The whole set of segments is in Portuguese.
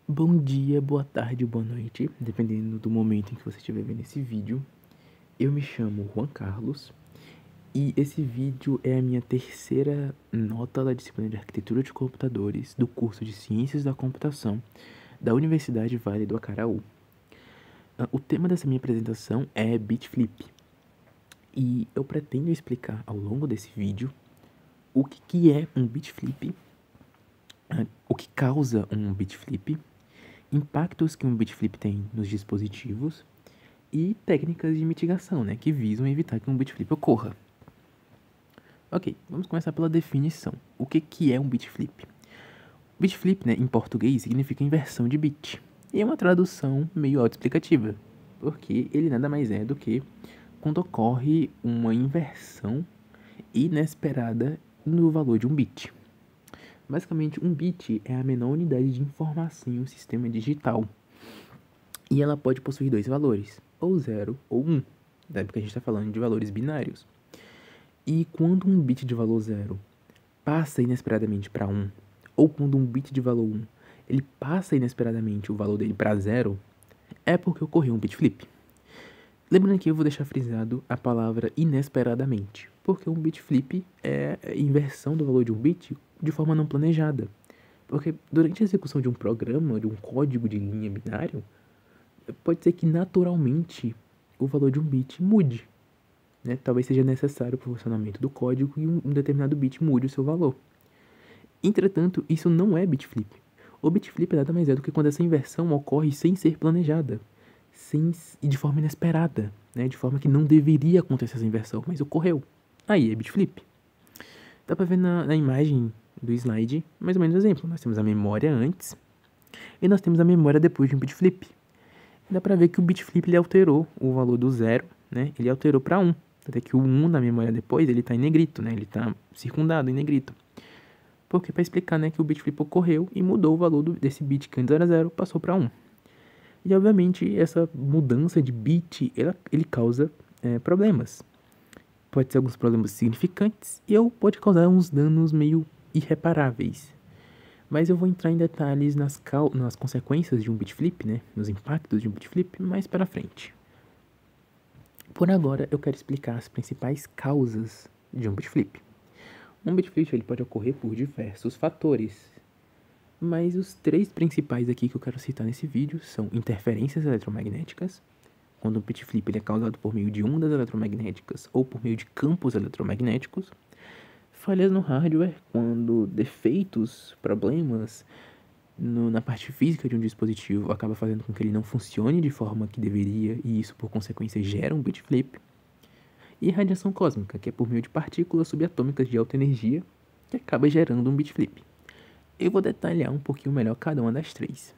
Bom dia, boa tarde, boa noite, dependendo do momento em que você estiver vendo esse vídeo. Eu me chamo Juan Carlos e esse vídeo é a minha terceira nota da disciplina de Arquitetura de Computadores do curso de Ciências da Computação da Universidade Vale do Acaraú. O tema dessa minha apresentação é Bitflip e eu pretendo explicar ao longo desse vídeo o que é um Bitflip, o que causa um Bitflip, impactos que um Bitflip tem nos dispositivos e técnicas de mitigação, né, que visam evitar que um Bitflip ocorra. Ok, vamos começar pela definição. O que é um Bitflip? Bitflip, né, em português, significa inversão de bit. E é uma tradução meio autoexplicativa, porque ele nada mais é do que quando ocorre uma inversão inesperada no valor de um bit. Basicamente, um bit é a menor unidade de informação em um sistema digital. E ela pode possuir dois valores, ou 0 ou 1, né? Porque a gente está falando de valores binários. E quando um bit de valor 0 passa inesperadamente para 1, ou quando um bit de valor 1 ele passa inesperadamente o valor dele para 0, é porque ocorreu um bit flip. Lembrando que eu vou deixar frisado a palavra inesperadamente, porque um bit flip é a inversão do valor de um bit de forma não planejada. Porque durante a execução de um programa, de um código de linha binário, pode ser que naturalmente o valor de um bit mude. Né? Talvez seja necessário para o funcionamento do código e um determinado bit mude o seu valor. Entretanto, isso não é bit flip. O bit flip nada mais é do que quando essa inversão ocorre sem ser planejada, e de forma inesperada, né? De forma que não deveria acontecer essa inversão, mas ocorreu. Aí é bit flip. Dá para ver na imagem do slide mais ou menos o exemplo. Nós temos a memória antes e nós temos a memória depois de um bit flip. Dá para ver que o bit flip ele alterou o valor do 0, né? Ele alterou para 1. Até que o 1 na memória depois, ele está em negrito, né? Ele está circundado em negrito. Porque para explicar, né, que o bit flip ocorreu e mudou o valor desse bit que antes era 0, passou para 1. E obviamente essa mudança de bit, ele causa problemas. Pode ser alguns problemas significantes ou pode causar uns danos meio irreparáveis. Mas eu vou entrar em detalhes nas consequências de um bit flip, né, nos impactos de um bit flip mais para frente. Por agora, eu quero explicar as principais causas de um bit flip. Um bit flip ele pode ocorrer por diversos fatores, mas os três principais aqui que eu quero citar nesse vídeo são interferências eletromagnéticas, quando um bit flip ele é causado por meio de ondas eletromagnéticas ou por meio de campos eletromagnéticos, falhas no hardware, quando defeitos, problemas na parte física de um dispositivo acaba fazendo com que ele não funcione de forma que deveria e isso por consequência gera um bit flip, e radiação cósmica, que é por meio de partículas subatômicas de alta energia que acaba gerando um bit flip. Eu vou detalhar um pouquinho melhor cada uma das três.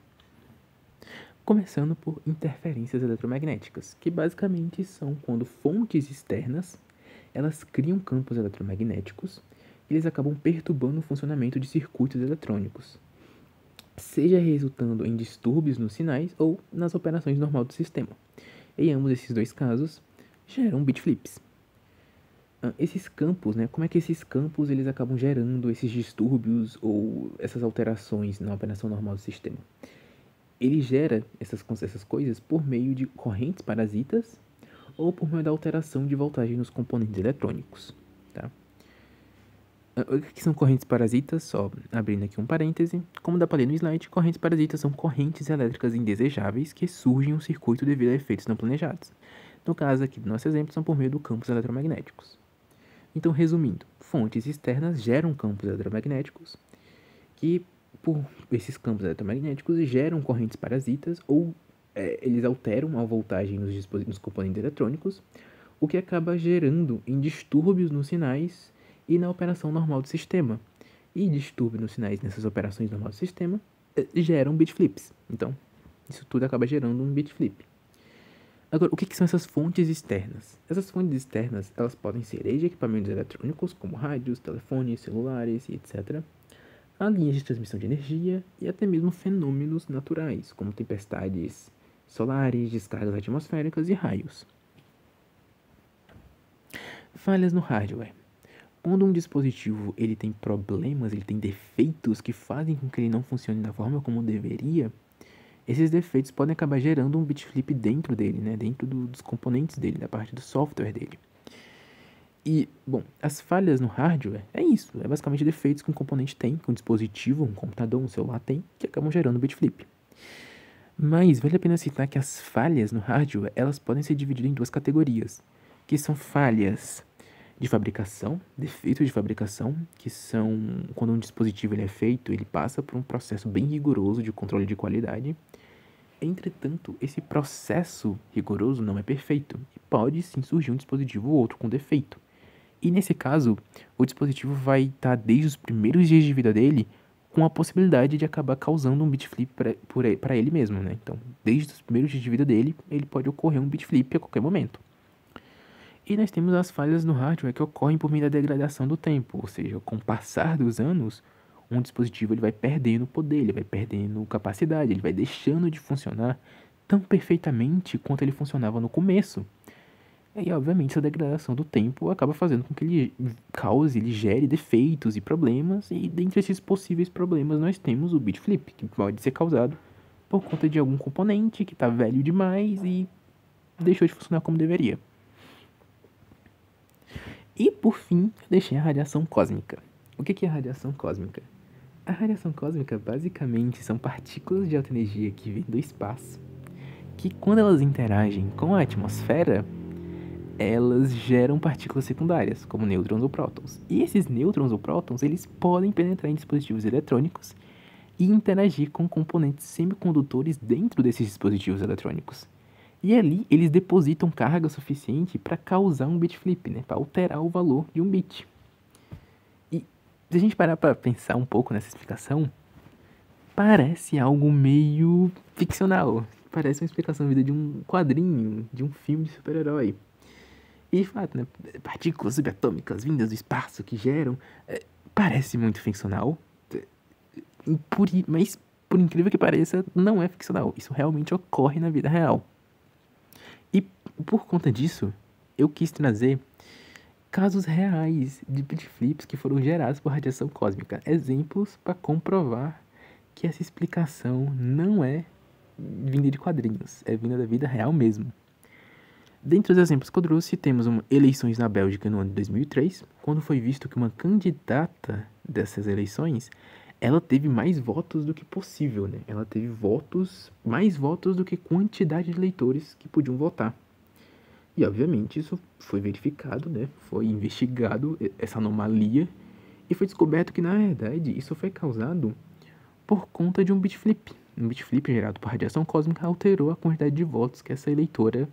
Começando por interferências eletromagnéticas, que basicamente são quando fontes externas elas criam campos eletromagnéticos e eles acabam perturbando o funcionamento de circuitos eletrônicos, seja resultando em distúrbios nos sinais ou nas operações normais do sistema. Em ambos esses dois casos, geram bit flips. Esses campos, né? Como é que esses campos eles acabam gerando esses distúrbios ou essas alterações na operação normal do sistema? Ele gera essas coisas por meio de correntes parasitas ou por meio da alteração de voltagem nos componentes eletrônicos, tá? O que são correntes parasitas? Só abrindo aqui um parêntese. Como dá para ler no slide, correntes parasitas são correntes elétricas indesejáveis que surgem em um circuito devido a efeitos não planejados. No caso aqui do nosso exemplo, são por meio de campos eletromagnéticos. Então, resumindo, fontes externas geram campos eletromagnéticos que, por esses campos eletromagnéticos, geram correntes parasitas ou eles alteram a voltagem nos componentes eletrônicos, o que acaba gerando em distúrbios nos sinais e na operação normal do sistema. E distúrbios nos sinais nessas operações normais do sistema geram bit flips. Então, isso tudo acaba gerando um bit flip. Agora, o que são essas fontes externas? Essas fontes externas, elas podem ser desde equipamentos eletrônicos, como rádios, telefones, celulares e etc., a linhas de transmissão de energia e até mesmo fenômenos naturais, como tempestades solares, descargas atmosféricas e raios. Falhas no hardware. Quando um dispositivo ele tem problemas, ele tem defeitos que fazem com que ele não funcione da forma como deveria, esses defeitos podem acabar gerando um bitflip dentro dele, né? Dentro dos componentes dele, da parte do software dele. E, bom, as falhas no hardware é isso. É basicamente defeitos que um componente tem, que um dispositivo, um computador, um celular tem, que acabam gerando bitflip. Mas vale a pena citar que as falhas no hardware, elas podem ser divididas em duas categorias, que são falhas de fabricação, defeitos de fabricação, que são quando um dispositivo ele é feito, ele passa por um processo bem rigoroso de controle de qualidade. Entretanto, esse processo rigoroso não é perfeito e pode sim surgir um dispositivo ou outro com defeito. E nesse caso, o dispositivo vai estar desde os primeiros dias de vida dele com a possibilidade de acabar causando um bitflip para ele mesmo, né? Então, desde os primeiros dias de vida dele, ele pode ocorrer um bitflip a qualquer momento. E nós temos as falhas no hardware que ocorrem por meio da degradação do tempo, ou seja, com o passar dos anos, um dispositivo ele vai perdendo poder, ele vai perdendo capacidade, ele vai deixando de funcionar tão perfeitamente quanto ele funcionava no começo. E, obviamente, essa degradação do tempo acaba fazendo com que ele cause, ele gere defeitos e problemas, e dentre esses possíveis problemas nós temos o bitflip, que pode ser causado por conta de algum componente que está velho demais e deixou de funcionar como deveria. E, por fim, eu deixei a radiação cósmica. O que é a radiação cósmica? A radiação cósmica, basicamente, são partículas de alta energia que vêm do espaço, que quando elas interagem com a atmosfera, elas geram partículas secundárias, como nêutrons ou prótons. E esses nêutrons ou prótons, eles podem penetrar em dispositivos eletrônicos e interagir com componentes semicondutores dentro desses dispositivos eletrônicos. E ali, eles depositam carga suficiente para causar um bitflip, né? Para alterar o valor de um bit. E se a gente parar para pensar um pouco nessa explicação, parece algo meio ficcional. Parece uma explicação vinda de um quadrinho, de um filme de super-herói. E de fato, né? Partículas subatômicas vindas do espaço que geram... parece muito ficcional. Mas, por incrível que pareça, não é ficcional. Isso realmente ocorre na vida real. E por conta disso, eu quis trazer casos reais de bitflips que foram gerados por radiação cósmica. Exemplos para comprovar que essa explicação não é vinda de quadrinhos, é vinda da vida real mesmo. Dentre os exemplos que eu trouxe, temos eleições na Bélgica no ano de 2003, quando foi visto que uma candidata dessas eleições, ela teve mais votos do que possível, né? Ela teve mais votos do que quantidade de eleitores que podiam votar. E, obviamente, isso foi verificado, né? Foi investigado, essa anomalia, e foi descoberto que, na verdade, isso foi causado por conta de um bitflip. Um bitflip gerado por radiação cósmica alterou a quantidade de votos que essa eleitora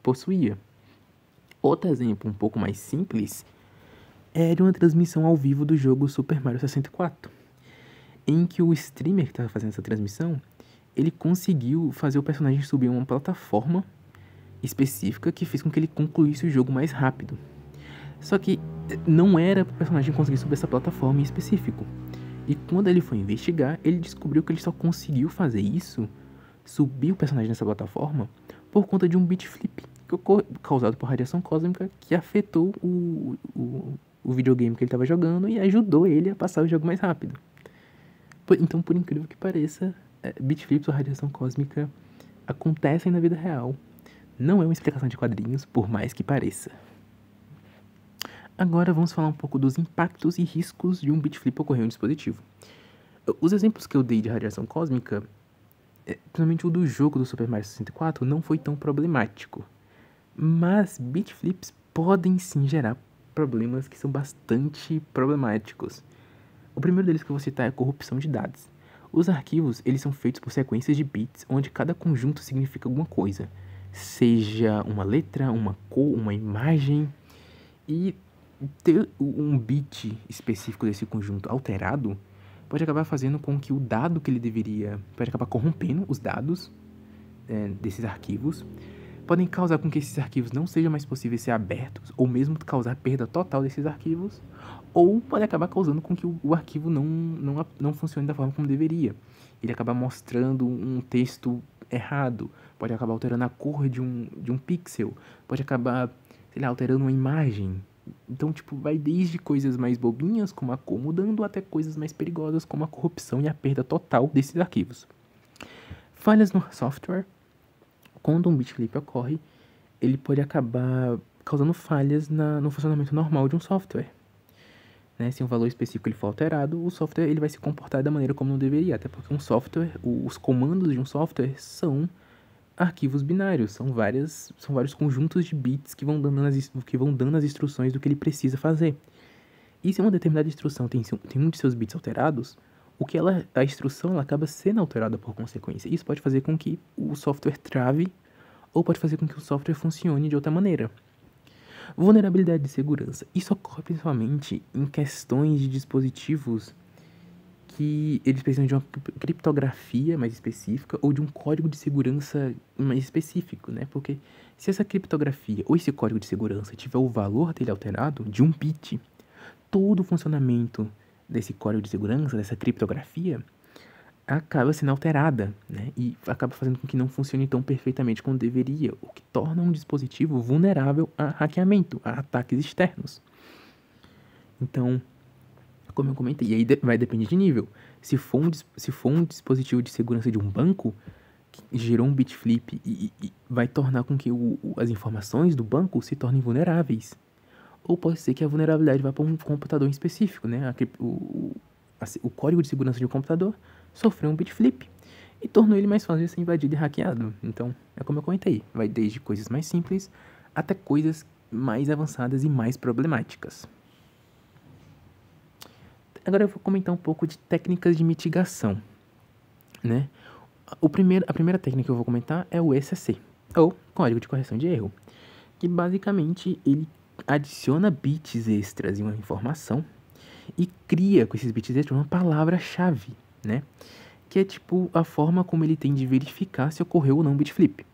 possuía. Outro exemplo um pouco mais simples é de uma transmissão ao vivo do jogo Super Mario 64, em que o streamer que estava fazendo essa transmissão, ele conseguiu fazer o personagem subir uma plataforma específica que fez com que ele concluísse o jogo mais rápido. Só que não era para o personagem conseguir subir essa plataforma em específico. E quando ele foi investigar, ele descobriu que ele só conseguiu fazer isso, subir o personagem nessa plataforma, por conta de um bitflip causado por radiação cósmica que afetou o videogame que ele estava jogando e ajudou ele a passar o jogo mais rápido. Então, por incrível que pareça, bitflips ou radiação cósmica acontecem na vida real. Não é uma explicação de quadrinhos, por mais que pareça. Agora vamos falar um pouco dos impactos e riscos de um bitflip ocorrer em um dispositivo. Os exemplos que eu dei de radiação cósmica, principalmente o do jogo do Super Mario 64, não foi tão problemático. Mas bitflips podem sim gerar problemas que são bastante problemáticos. O primeiro deles que eu vou citar é a corrupção de dados. Os arquivos, eles são feitos por sequências de bits, onde cada conjunto significa alguma coisa. Seja uma letra, uma cor, uma imagem. E ter um bit específico desse conjunto alterado pode acabar fazendo com que o dado que ele deveria... pode acabar corrompendo os dados desses arquivos. Podem causar com que esses arquivos não sejam mais possíveis ser abertos, ou mesmo causar perda total desses arquivos, ou pode acabar causando com que o arquivo não funcione da forma como deveria. Ele acaba mostrando um texto errado, pode acabar alterando a cor de um pixel, pode acabar, sei lá, alterando uma imagem. Então, vai desde coisas mais bobinhas, como a cor mudando, até coisas mais perigosas, como a corrupção e a perda total desses arquivos. Falhas no software. Quando um bit flip ocorre, ele pode acabar causando falhas no funcionamento normal de um software. Né? Se um valor específico ele for alterado, o software ele vai se comportar da maneira como não deveria, até porque um software, os comandos de um software são arquivos binários, são vários conjuntos de bits que vão dando as instruções do que ele precisa fazer. E se uma determinada instrução tem um de seus bits alterados, a instrução ela acaba sendo alterada por consequência. Isso pode fazer com que o software trave ou pode fazer com que o software funcione de outra maneira. Vulnerabilidade de segurança. Isso ocorre principalmente em questões de dispositivos que eles precisam de uma criptografia mais específica ou de um código de segurança mais específico, né? Porque se essa criptografia ou esse código de segurança tiver o valor dele alterado de um bit, todo o funcionamento desse código de segurança, dessa criptografia, acaba sendo alterada, né? E acaba fazendo com que não funcione tão perfeitamente como deveria, o que torna um dispositivo vulnerável a hackeamento, a ataques externos. Então, como eu comentei, e aí vai depender de nível. Se for um dispositivo de segurança de um banco, que gerou um bit flip e vai tornar com que as informações do banco se tornem vulneráveis. Ou pode ser que a vulnerabilidade vá para um computador em específico, né? O código de segurança de um computador sofreu um bit flip e tornou ele mais fácil de ser invadido e hackeado. Então, é como eu comentei, vai desde coisas mais simples até coisas mais avançadas e mais problemáticas. Agora eu vou comentar um pouco de técnicas de mitigação, né? A primeira técnica que eu vou comentar é o ECC, ou Código de Correção de Erro, que basicamente ele adiciona bits extras em uma informação e cria com esses bits extras uma palavra-chave, né? Que é tipo a forma como ele tem de verificar se ocorreu ou não bit flip.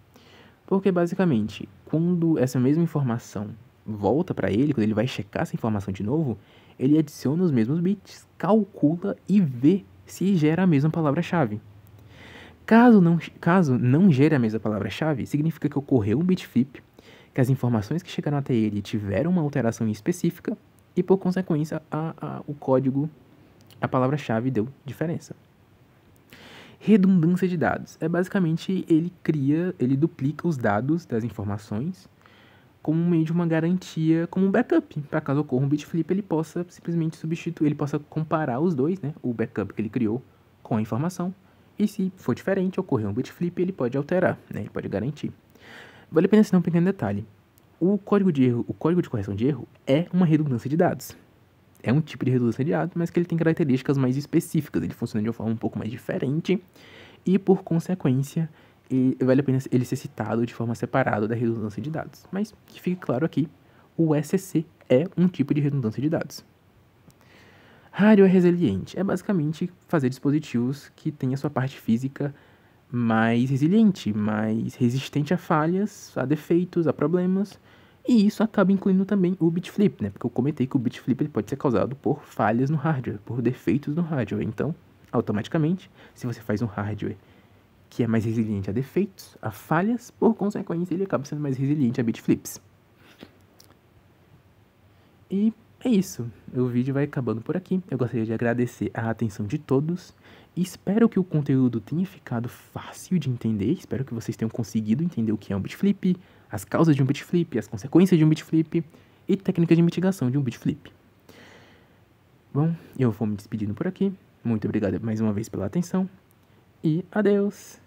Porque basicamente, quando essa mesma informação volta para ele, quando ele vai checar essa informação de novo, ele adiciona os mesmos bits, calcula e vê se gera a mesma palavra-chave. Caso não gere a mesma palavra-chave, significa que ocorreu um bit flip, que as informações que chegaram até ele tiveram uma alteração específica e, por consequência, o código, a palavra-chave deu diferença. Redundância de dados. É basicamente ele duplica os dados das informações como meio de uma garantia, como um backup. Para caso ocorra um bit flip, ele possa simplesmente substituir, ele possa comparar os dois, né? O backup que ele criou com a informação. E se for diferente, ocorrer um bit flip, ele pode alterar, né? Ele pode garantir. Vale a pena citar um pequeno detalhe. O código de correção de erro é uma redundância de dados. É um tipo de redundância de dados, mas que ele tem características mais específicas. Ele funciona de uma forma um pouco mais diferente e, por consequência, vale a pena ele ser citado de forma separada da redundância de dados. Mas, que fique claro aqui, o ECC é um tipo de redundância de dados. Hardware resiliente é basicamente fazer dispositivos que tenham a sua parte física mais resiliente, mais resistente a falhas, a defeitos, a problemas. E isso acaba incluindo também o bit flip, né? Porque eu comentei que o bit flip ele pode ser causado por falhas no hardware, por defeitos no hardware. Então, automaticamente, se você faz um hardware que é mais resiliente a defeitos, a falhas, por consequência, ele acaba sendo mais resiliente a bit flips. E é isso. O vídeo vai acabando por aqui. Eu gostaria de agradecer a atenção de todos. Espero que o conteúdo tenha ficado fácil de entender. Espero que vocês tenham conseguido entender o que é um bit flip, as causas de um bit flip, as consequências de um bit flip e técnicas de mitigação de um bit flip. Bom, eu vou me despedindo por aqui. Muito obrigado mais uma vez pela atenção e adeus!